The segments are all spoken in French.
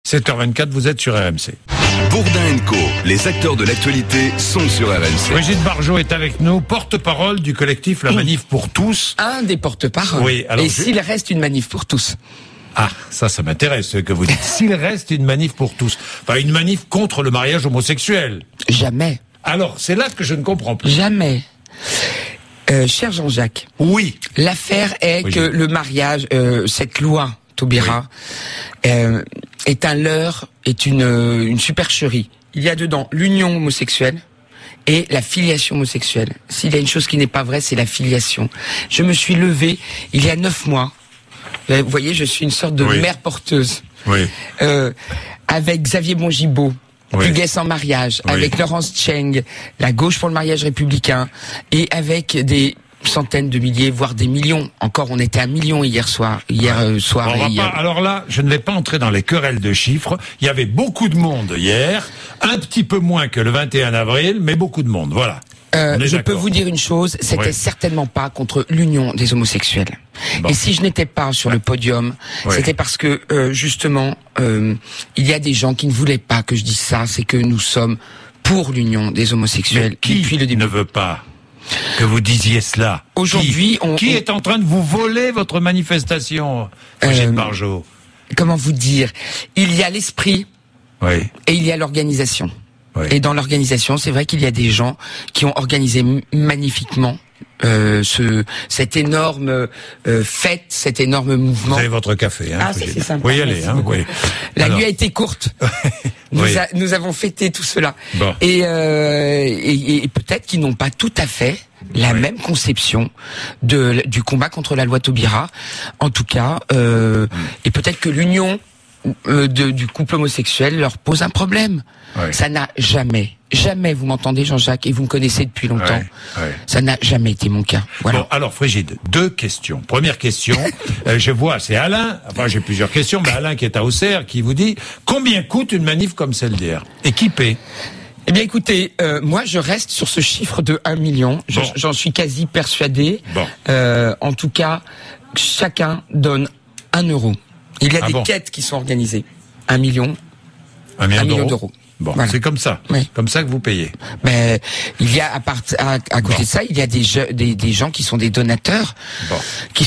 7h24, vous êtes sur RMC. Bourdin & Co, les acteurs de l'actualité sont sur RMC. Brigitte Bardot est avec nous, porte-parole du collectif La Manif pour tous. Un des porte-paroles. Oui, alors et s'il reste une manif pour tous? Ah, ça m'intéresse ce que vous dites. S'il reste une manif pour tous, enfin une manif contre le mariage homosexuel. Jamais. Alors, c'est là que je ne comprends plus. Jamais. Cher Jean-Jacques. Oui. L'affaire est que le mariage, cette loi Taubira, est un leurre, est une supercherie. Il y a dedans l'union homosexuelle et la filiation homosexuelle. S'il y a une chose qui n'est pas vraie, c'est la filiation. Je me suis levé il y a 9 mois. Vous voyez, je suis une sorte de mère porteuse. Oui. Avec Xavier Bongibaud. Du Guet sans mariage, avec Laurence Cheng, la gauche pour le mariage républicain, et avec des centaines de milliers, voire des millions. Encore, on était à 1 million hier soir. Alors là, je ne vais pas entrer dans les querelles de chiffres. Il y avait beaucoup de monde hier, un petit peu moins que le 21 avril, mais beaucoup de monde. Voilà. Je peux vous dire une chose, c'était certainement pas contre l'union des homosexuels. Bon. Et si je n'étais pas sur le podium, c'était parce que justement, il y a des gens qui ne voulaient pas que je dise ça. C'est que nous sommes pour l'union des homosexuels. Mais qui depuis le début ne veut pas que vous disiez cela? Aujourd'hui, qui est en train de vous voler votre manifestation, Brigitte Bardot? Comment vous dire? Il y a l'esprit et il y a l'organisation. Et dans l'organisation, c'est vrai qu'il y a des gens qui ont organisé magnifiquement cette énorme fête, cet énorme mouvement. Vous avez votre café, hein? Ah, c'est sympa. Oui, allez, hein, oui. La nuit a été courte. Nous avons fêté tout cela. Bon. Et peut-être qu'ils n'ont pas tout à fait la même conception du combat contre la loi Taubira. En tout cas, et peut-être que l'union du couple homosexuel leur pose un problème. Ça n'a jamais, vous m'entendez Jean-Jacques, et vous me connaissez depuis longtemps, ça n'a jamais été mon cas. Voilà. Bon, alors Frigide, 2 questions. Première question, je vois, c'est Alain, enfin j'ai plusieurs questions, mais Alain qui est à Auxerre, qui vous dit, combien coûte une manif comme celle d'hier? Et qui paie? Eh bien écoutez, moi je reste sur ce chiffre de 1 million, j'en suis quasi persuadé. En tout cas, chacun donne 1 euro. Il y a des quêtes qui sont organisées. 1 million d'euros. Bon, voilà. C'est comme ça. Comme ça que vous payez. Mais il y a à côté de ça, il y a des gens qui sont des donateurs, qui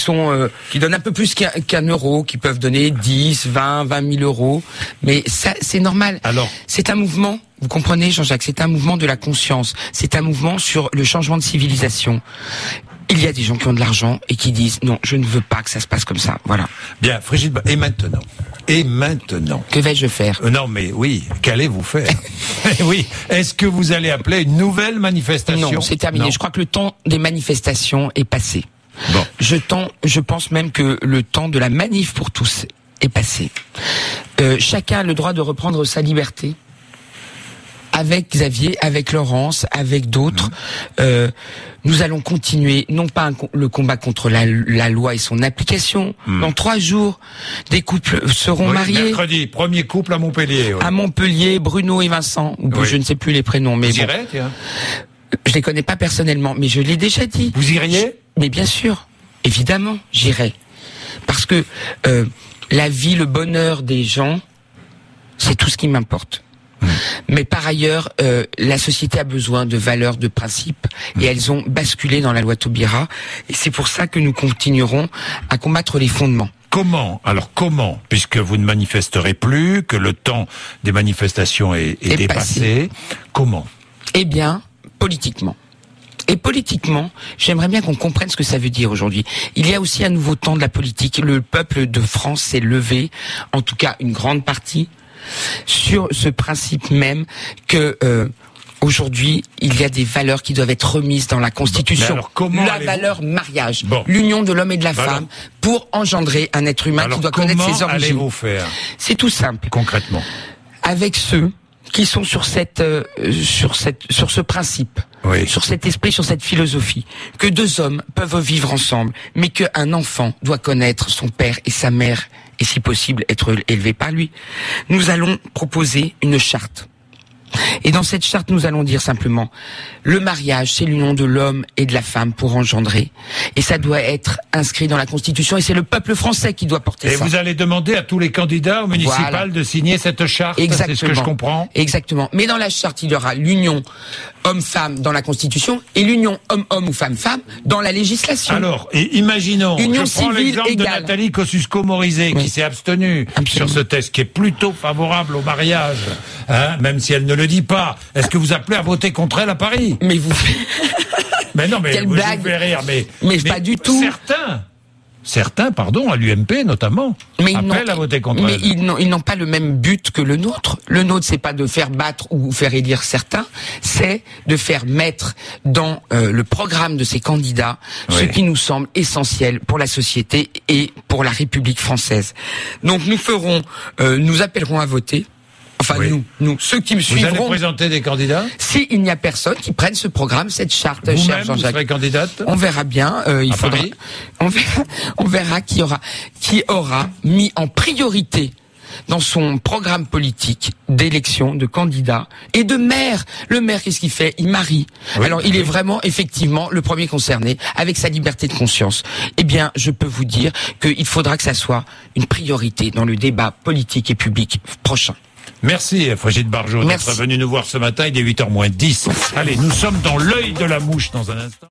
donnent un peu plus qu'un euro, qui peuvent donner 10, 20 000 euros. Mais ça, c'est normal. Alors, c'est un mouvement. Vous comprenez, Jean-Jacques, c'est un mouvement de la conscience. C'est un mouvement sur le changement de civilisation. Il y a des gens qui ont de l'argent et qui disent non, je ne veux pas que ça se passe comme ça. Voilà. Bien, Frigide, et maintenant que vais-je faire? Non, mais oui, qu'allez-vous faire? Oui, est-ce que vous allez appeler une nouvelle manifestation? Non, c'est terminé. Je crois que le temps des manifestations est passé. Bon. Je pense même que le temps de la manif pour tous est passé. Chacun a le droit de reprendre sa liberté. Avec Xavier, avec Laurence, avec d'autres, nous allons continuer, non pas le combat contre la loi et son application. Dans 3 jours, des couples seront mariés. Mercredi, premier couple à Montpellier. À Montpellier, Bruno et Vincent. Je ne sais plus les prénoms, mais vous irez, tiens. Je les connais pas personnellement, mais je l'ai déjà dit. Vous iriez? Mais bien sûr, évidemment, j'irai. Parce que la vie, le bonheur des gens, c'est tout ce qui m'importe. Mais par ailleurs, la société a besoin de valeurs, de principes, et elles ont basculé dans la loi Taubira, et c'est pour ça que nous continuerons à combattre les fondements. Comment? Alors comment? Puisque vous ne manifesterez plus, que le temps des manifestations est dépassé. Comment? Eh bien, politiquement. Et politiquement, j'aimerais bien qu'on comprenne ce que ça veut dire aujourd'hui. Il y a aussi un nouveau temps de la politique. Le peuple de France s'est levé, en tout cas une grande partie, sur ce principe même que aujourd'hui il y a des valeurs qui doivent être remises dans la Constitution. La valeur mariage, l'union de l'homme et de la femme pour engendrer un être humain qui doit connaître ses origines. Comment allez-vous faire? C'est tout simple. Concrètement, avec ceux qui sont sur ce principe, sur cet esprit, sur cette philosophie, que 2 hommes peuvent vivre ensemble, mais qu'un enfant doit connaître son père et sa mère, et si possible être élevé par lui. Nous allons proposer une charte Et dans cette charte, nous allons dire simplement, le mariage, c'est l'union de l'homme et de la femme pour engendrer. Et ça doit être inscrit dans la Constitution, et c'est le peuple français qui doit porter ça. Et vous allez demander à tous les candidats au municipal de signer cette charte. Exactement. C'est ce que je comprends. Exactement. Mais dans la charte, il y aura l'union homme-femme dans la Constitution et l'union homme-homme ou femme-femme dans la législation. Alors, et imaginons, Union je prends civile l'exemple de égale. Nathalie Kosciusko-Morizet, qui s'est abstenue sur ce texte, qui est plutôt favorable au mariage, hein, même si elle ne le dit pas. Est-ce que vous appelez à voter contre elle à Paris? Mais vous... Mais non, mais Quelle vous blague. vous faites rire, Mais pas du tout. Certains, à l'UMP notamment, appellent à voter contre mais elle. ils n'ont pas le même but que le nôtre. Le nôtre, c'est pas de faire battre ou faire élire certains, c'est de faire mettre dans le programme de ces candidats ce qui nous semble essentiel pour la société et pour la République française. Donc nous appellerons à voter. Enfin, nous, ceux qui me suivront. Vous allez présenter des candidats? S'il n'y a personne qui prenne ce programme, cette charte, cher Vous-même, vous Jean-Jacques. serez candidate? On verra bien. Il faudra. Paris On verra qui aura mis en priorité dans son programme politique d'élection de candidats et de maire. Le maire, qu'est-ce qu'il fait? Il marie. Alors, il est vraiment, effectivement, le premier concerné avec sa liberté de conscience. Eh bien, je peux vous dire qu'il faudra que ça soit une priorité dans le débat politique et public prochain. Merci Frigide Barjot d'être venue nous voir ce matin, il est 8h moins 10. Allez, nous sommes dans l'œil de la mouche dans un instant.